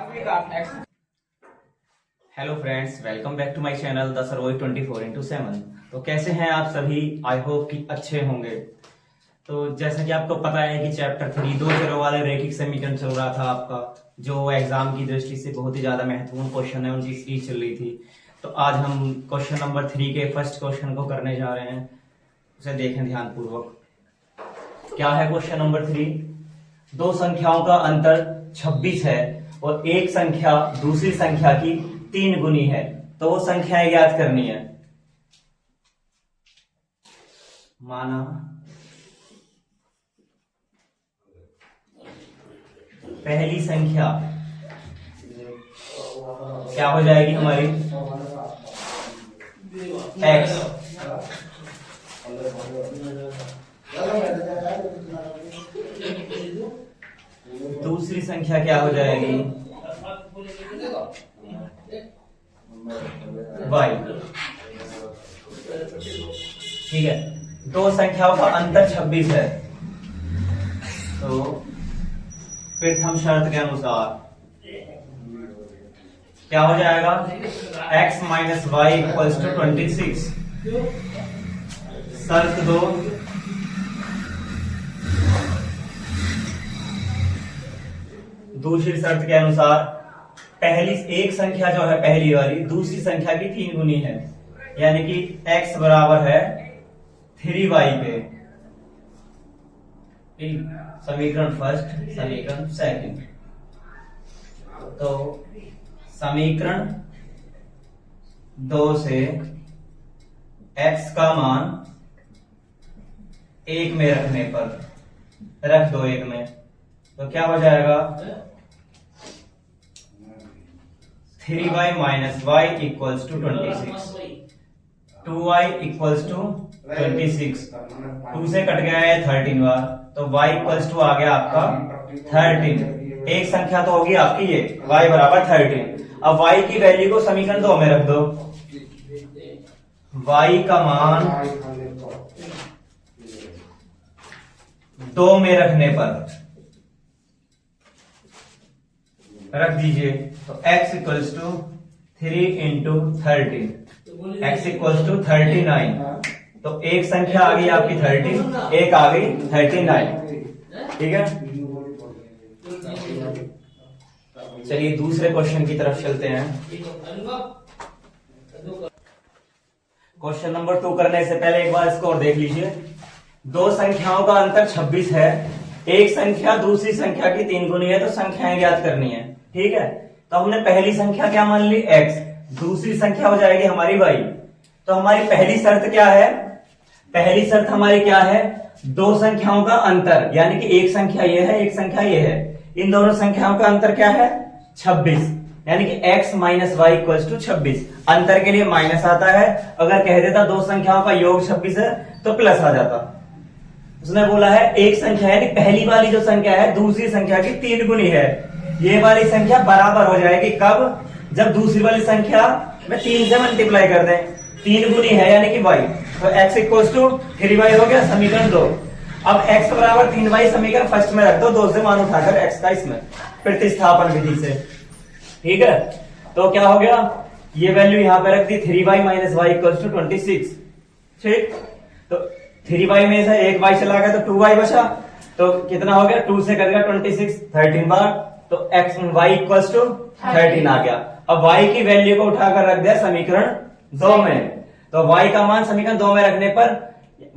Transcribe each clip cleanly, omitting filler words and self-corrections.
Hello friends, welcome back to my channel the survive 24x7। तो कैसे हैं आप सभी? आई होप कि अच्छे होंगे। तो जैसा कि आपको पता है कि चैप्टर 3 दो चरों वाले रैखिक समीकरण चल रहा था आपका, जो एग्जाम की दृष्टि से बहुत ही ज्यादा महत्वपूर्ण क्वेश्चन है, उनकी सीरीज चल रही थी। तो आज हम क्वेश्चन नंबर 3 के फर्स्ट क्वेश्चन को करने जा रहे हैं। उसे देखें ध्यान पूर्वक। क्या है क्वेश्चन नंबर 3? दो संख्याओं का अंतर 26 है और एक संख्या दूसरी संख्या की 3 गुनी है, तो वो संख्याएं ज्ञात करनी है। माना पहली संख्या क्या हो जाएगी हमारी? x। दूसरी संख्या क्या हो जाएगी? y। ठीक है, दो संख्याओं का अंतर 26 है। तो प्रथम शर्त के अनुसार क्या हो जाएगा? x minus Y equals to 26। शर्त 2, दूसरी शर्त के अनुसार पहली एक संख्या जो है पहली वाली दूसरी संख्या की 3 गुनी है, यानी कि x बराबर है 3y पे। समीकरण फर्स्ट, समीकरण सेकंड। तो समीकरण 2 से x का मान 1 में रखने पर, रख दो 1 में, तो क्या हो जाएगा? 3y minus Y equals to 26। 2y equals to 26। 2 से कट गया है 13 बार, तो y इक्वल्स टू आ गया आपका 13। एक संख्या तो होगी आपकी ये y बराबर 13। अब y की वैल्यू को समीकरण 2 में रख दो। y का मान 2 में रखने पर रख दीजिए, तो x equals to 3 into 13, x equals to 39। तो एक संख्या आ गई आपकी 13, एक आ गई 39। ठीक है, चलिए दूसरे क्वेश्चन की तरफ चलते हैं। क्वेश्चन नंबर 2 करने से पहले एक बार इसको और देख लीजिए। दो संख्याओं का अंतर 26 है, एक संख्या दूसरी संख्या की 3 गुनी है, तो संख्याएं ज्ञात करनी है। ठीक है, तो हमने पहली संख्या क्या मान ली? x। दूसरी संख्या हो जाएगी हमारी y। तो हमारी पहली शर्त क्या है? पहली शर्त हमारी क्या है? दो संख्याओं का अंतर, यानी कि एक संख्या ये है, एक संख्या ये है, इन दोनों संख्याओं का अंतर क्या है? 26, यानी कि x minus Y equals to 26। अंतर के लिए माइनस आता है, अगर कह देता दो संख्याओं का योग 26 है तो प्लस आ जाता। उसने बोला है एक संख्या, यानी पहली वाली जो संख्या है दूसरी संख्या की 3 गुनी है। ये वाली संख्या बराबर हो जाएगी कब? जब दूसरी वाली संख्या में 3 से मल्टीप्लाई कर दें। 3 गुनी है यानी कि y, तो x इक्वल्स टू 3y हो गया, समीकरण 2। अब x बराबर 3y समीकरण फर्स्ट में रख दो, 2 से मान उठाकर x का इसमें प्रतिस्थापन विधि से। ठीक है, तो क्या हो गया? ये वैल्यू यहां पे रख दी, 3y minus Y equals to 26। ठीक, तो 3y में से एक y चला गया तो 2y बचा, तो कितना हो गया? 2 से कर गया 26, 13 बार, तो x y इक्वल्स टू 13 आ गया। अब y की वैल्यू को उठाकर रख दिया समीकरण 2 में, तो y का मान समीकरण 2 में रखने पर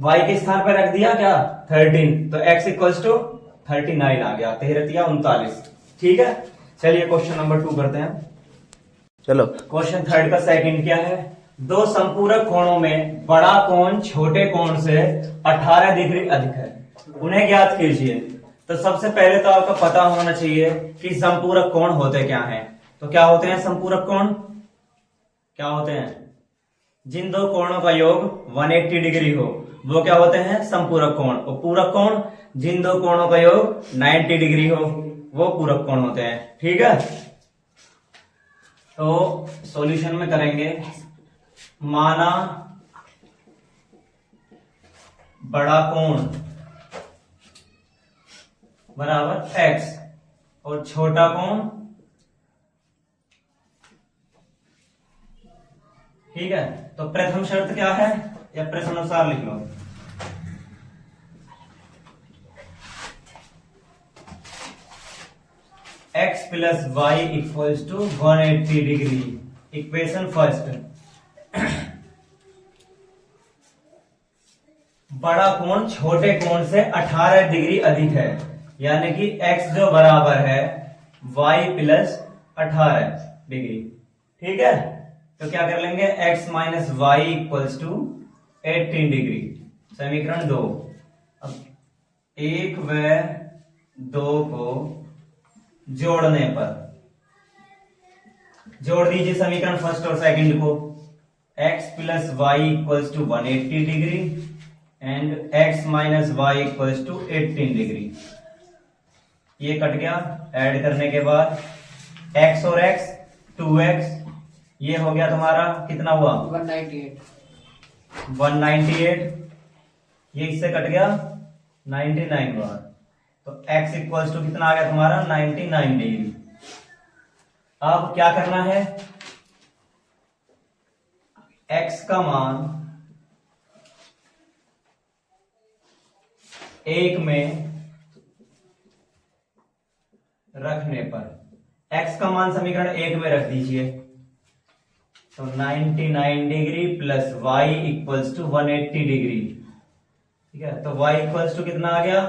y के स्थान पर रख दिया क्या? 13, तो x इक्वल्स टू 39 आ गया, 13 39। ठीक है, चलिए क्वेश्चन नंबर 2 करते हैं। चलो क्वेश्चन थर्ड का सेकंड क्या है? दो संपूरक कोणों में बड़ा कोण छोटे कोण से 18 डिग्री अधिक है, उन्हें ज्ञात कीजिए। तो सबसे पहले तो आपको पता होना चाहिए कि संपूरक कोण होते क्या हैं। तो क्या होते हैं संपूरक कोण? क्या होते हैं? जिन दो कोणों का योग 180 डिग्री हो वो क्या होते हैं? संपूरक कोण। और पूरक कोण जिन दो कोणों का योग 90 डिग्री हो वो पूरक कोण होते हैं। ठीक है, तो सॉल्यूशन में करेंगे। माना बड़ा कोण बराबर x और छोटा कोण ठीक है, तो प्रथम शर्त क्या है या प्रश्न अनुसार लिख लो। x plus Y equals to 180 degree. Equation first, बड़ा कोण छोटे कोण से 18 डिग्री अधिक है, यानी कि x जो बराबर है y प्लस 18 डिग्री। ठीक है, तो क्या कर लेंगे, x minus Y equals to 18 degree. समीकरण 2। अब 1 व 2 को जोड़ने पर जोड़ दीजिए समीकरण फर्स्ट और सेकंड को। x plus Y equals to 180 degree and x minus Y equals to 18 degree. ये कट गया, ऐड करने के बाद x और x 2x, ये हो गया तुम्हारा कितना हुआ 198। ये इससे कट गया 99 बार, तो x इक्वल्स टू कितना आ गया तुम्हारा 99 डिग्री। अब क्या करना है, x का मान 1 में रखने पर, x का मान समीकरण 1 में रख दीजिए, तो 99 degree plus y equals to 180 degree. ठीक है, तो y इक्वल्स टू कितना आ गया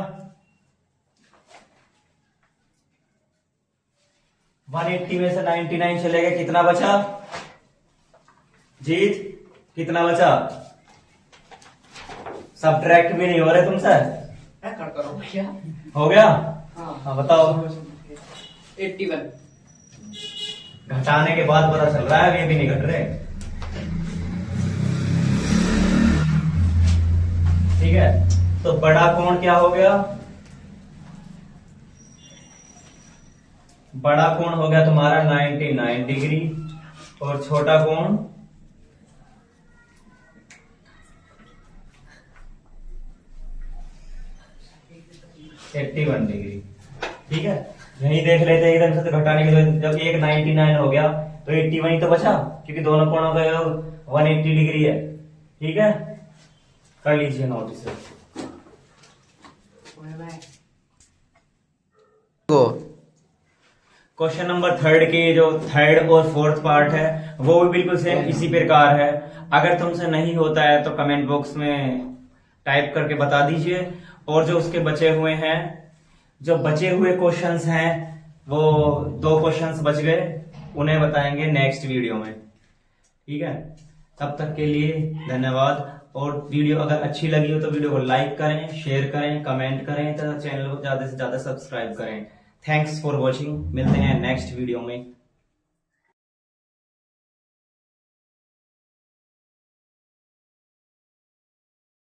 180 में से 99 चले गए, कितना बचा जीत, कितना बचा, सब्ट्रैक्ट भी नहीं हो रहे तुमसे, हो गया। हाँ बताओ, 81 घटाने के बाद पता चल रहा है ये भी नहीं घट रहे। ठीक है, तो बड़ा कोण क्या हो गया, बड़ा कोण हो गया तुम्हारा 99 डिग्री और छोटा कोण 81 डिग्री। ठीक है, यही देख लेते एकदम से, तो घटाने के जब एक 99 हो गया तो 81 तो बचा, क्योंकि दोनों कोणों का 180 डिग्री है। ठीक है, कर लीजिए नोट इसे। क्वेश्चन नंबर 3 के जो 3rd और 4th पार्ट है वो भी बिल्कुल सेम इसी प्रकार है। अगर तुमसे नहीं होता है तो कमेंट बॉक्स में टाइप करके बता दीजिए, और जो उसके बचे हुए हैं, जो बचे हुए क्वेश्चंस हैं, वो 2 क्वेश्चंस बच गए, उन्हें बताएंगे नेक्स्ट वीडियो में। ठीक है, तब तक के लिए धन्यवाद। और वीडियो अगर अच्छी लगी हो तो वीडियो को लाइक करें, शेयर करें, कमेंट करें तथा चैनल को ज्यादा से ज्यादा सब्सक्राइब करें। थैंक्स फॉर वॉचिंग, मिलते हैं नेक्स्ट वीडियो में।